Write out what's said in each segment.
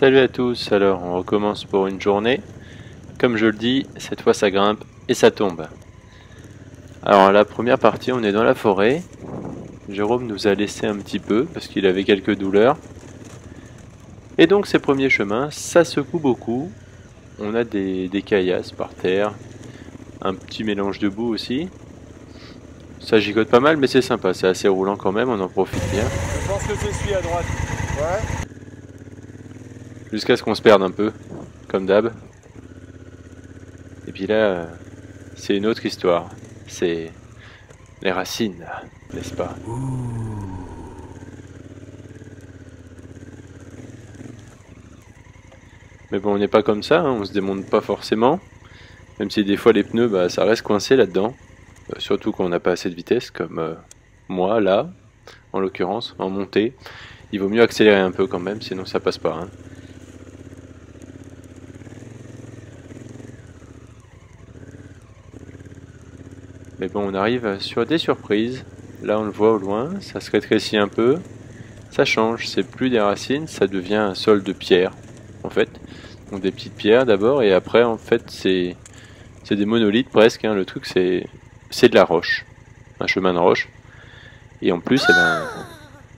Salut à tous, alors on recommence pour une journée. Comme je le dis, cette fois ça grimpe et ça tombe. Alors la première partie, on est dans la forêt. Jérôme nous a laissé un petit peu parce qu'il avait quelques douleurs. Et donc ces premiers chemins, ça secoue beaucoup. On a des caillasses par terre, un petit mélange de boue aussi. Ça gigote pas mal mais c'est sympa, c'est assez roulant quand même, on en profite bien. Je pense que c'est celui à droite. Ouais. Jusqu'à ce qu'on se perde un peu, comme d'hab. Et puis là, c'est une autre histoire. C'est les racines, n'est-ce pas? Mais bon, on n'est pas comme ça, hein, on se démonte pas forcément. Même si des fois les pneus, bah, ça reste coincé là-dedans. Surtout quand on n'a pas assez de vitesse, comme moi, là, en l'occurrence, en montée. Il vaut mieux accélérer un peu quand même, sinon ça passe pas. Hein. Mais bon, on arrive sur des surprises. Là, on le voit au loin, ça se rétrécit un peu. Ça change, c'est plus des racines, ça devient un sol de pierre, en fait. Donc des petites pierres d'abord, et après, en fait, c'est des monolithes presque. Hein. Le truc, c'est de la roche, un chemin de roche. Et en plus, eh ben,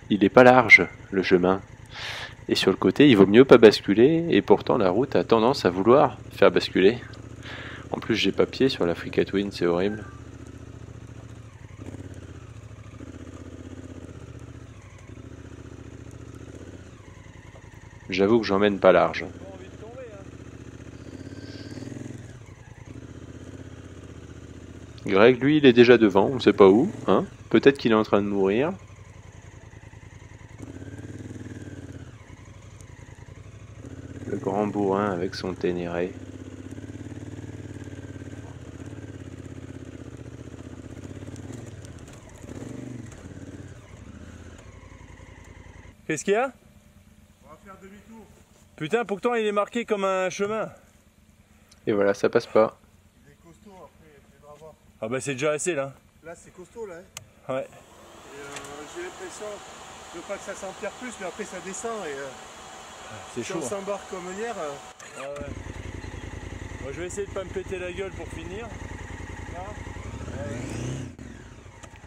il n'est pas large, le chemin. Et sur le côté, il vaut mieux pas basculer, et pourtant la route a tendance à vouloir faire basculer. En plus, j'ai pas pied sur la Free Twin, c'est horrible. J'avoue que j'emmène pas large. Greg, lui, il est déjà devant, on sait pas où, hein. Peut-être qu'il est en train de mourir. Le grand bourrin avec son Ténéré. Qu'est-ce qu'il y a? On va faire demi-tour. Putain, pourtant il est marqué comme un chemin. Et voilà, ça passe pas. Il est costaud après, il faudra voir. Ah bah c'est déjà assez là. Là c'est costaud là. Hein. Ouais. J'ai l'impression, je veux pas que ça s'empire plus, mais après ça descend et c'est si chaud. on s'embarque comme hier. Ah ouais. Moi je vais essayer de pas me péter la gueule pour finir. Là.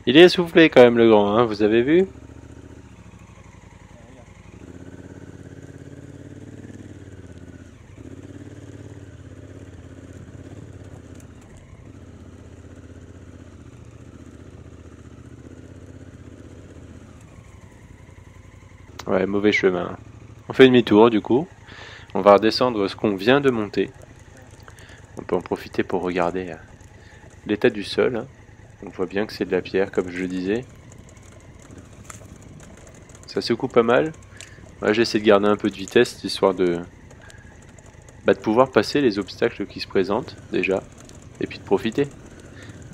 Il est essoufflé quand même le grand, hein, vous avez vu? Ouais, mauvais chemin. On fait demi-tour du coup. On va redescendre ce qu'on vient de monter. On peut en profiter pour regarder l'état du sol. Hein. On voit bien que c'est de la pierre, comme je le disais. Ça secoue pas mal. Moi, j'essaie de garder un peu de vitesse, histoire de pouvoir passer les obstacles qui se présentent, déjà. Et puis de profiter.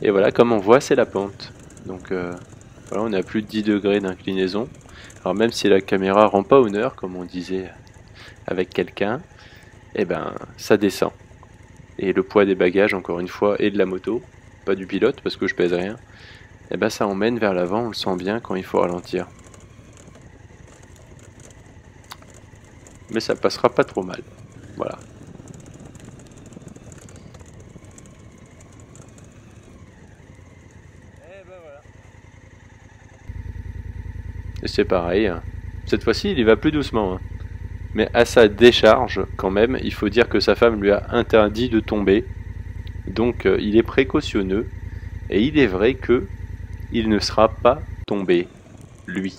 Et voilà, comme on voit, c'est la pente. Donc, voilà, on est à plus de 10 degrés d'inclinaison. Alors même si la caméra rend pas honneur, comme on disait avec quelqu'un, eh ben, ça descend. Et le poids des bagages, encore une fois, et de la moto, pas du pilote parce que je pèse rien, eh ben, ça emmène vers l'avant, on le sent bien quand il faut ralentir. Mais ça passera pas trop mal. Voilà. Et ben voilà. Et c'est pareil. Cette fois-ci, il y va plus doucement. Hein. Mais à sa décharge, quand même, il faut dire que sa femme lui a interdit de tomber. Donc il est précautionneux. Et il est vrai que il ne sera pas tombé, lui.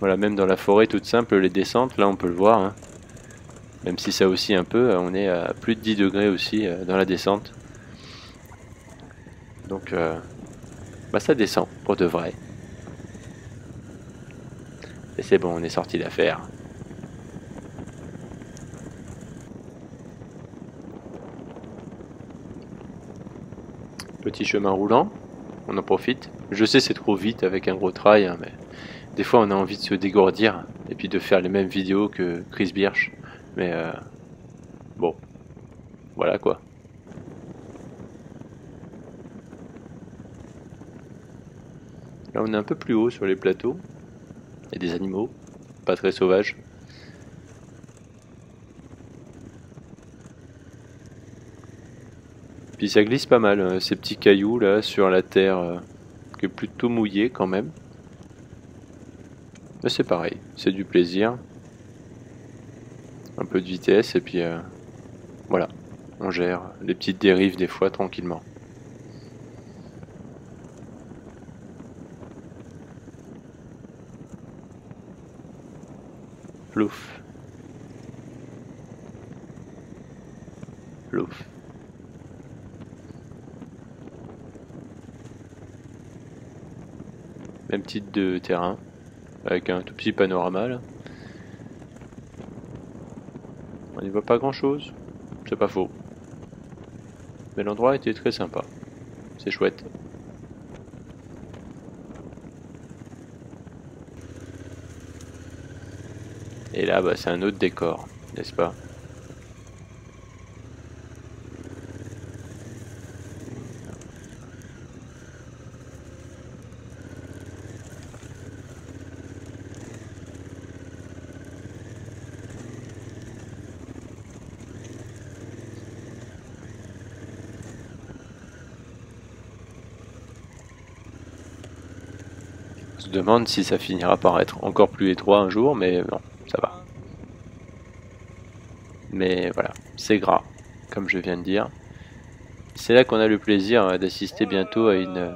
Voilà, même dans la forêt toute simple, les descentes, là on peut le voir. Hein. Même si ça aussi un peu, on est à plus de 10 degrés aussi dans la descente. Donc bah ça descend pour de vrai. Et c'est bon, on est sorti d'affaire. Petit chemin roulant, on en profite. Je sais c'est trop vite avec un gros trail, hein, mais des fois on a envie de se dégourdir et puis de faire les mêmes vidéos que Chris Birch. Mais bon, voilà quoi. Là on est un peu plus haut sur les plateaux. Il y a des animaux, pas très sauvages. Puis ça glisse pas mal, ces petits cailloux là sur la terre qui est plutôt mouillée quand même. Mais c'est pareil, c'est du plaisir. Un peu de vitesse et puis voilà, on gère les petites dérives des fois tranquillement. Plouf. Plouf. Même type de terrain, avec un tout petit panorama là. On n'y voit pas grand chose, c'est pas faux. Mais l'endroit était très sympa, c'est chouette. Et là, bah, c'est un autre décor, n'est-ce pas? On se demande si ça finira par être encore plus étroit un jour, mais non, ça va. Mais voilà, c'est gras, comme je viens de dire. C'est là qu'on a le plaisir d'assister bientôt à une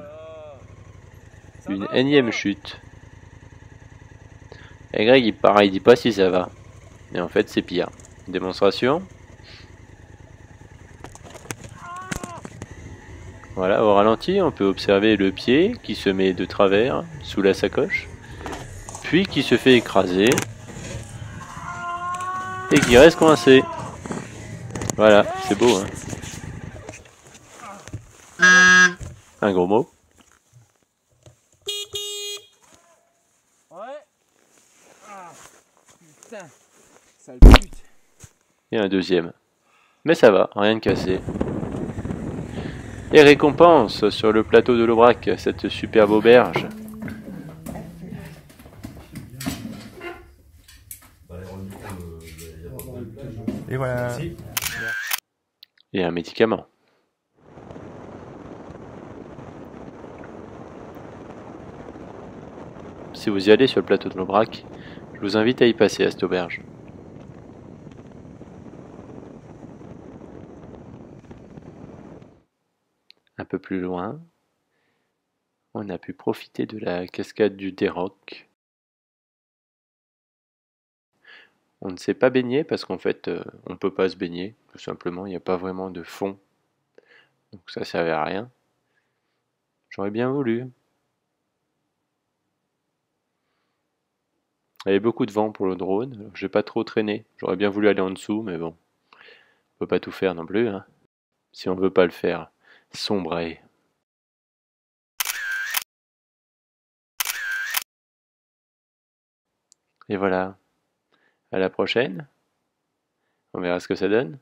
énième chute. Et Greg, il dit pas si ça va. Mais en fait, c'est pire. Démonstration. Voilà, au ralenti, on peut observer le pied qui se met de travers sous la sacoche, puis qui se fait écraser et qui reste coincé. Voilà, c'est beau, hein. Un gros mot. Ouais. Ah, putain. Sale pute. Et un deuxième. Mais ça va, rien de cassé. Et récompense sur le plateau de l'Aubrac, cette superbe auberge. Et voilà. Et un médicament. Si vous y allez sur le plateau de l'Aubrac, je vous invite à y passer à cette auberge. Un peu plus loin, on a pu profiter de la cascade du Déroc. On ne s'est pas baigné parce qu'en fait, on ne peut pas se baigner. Tout simplement, il n'y a pas vraiment de fond. Donc ça servait à rien. J'aurais bien voulu. Il y avait beaucoup de vent pour le drone. J'ai pas trop traîné. J'aurais bien voulu aller en dessous, mais bon. On peut pas tout faire non plus, hein. Si on veut pas le faire, sombrer. Et voilà. À la prochaine. On verra ce que ça donne.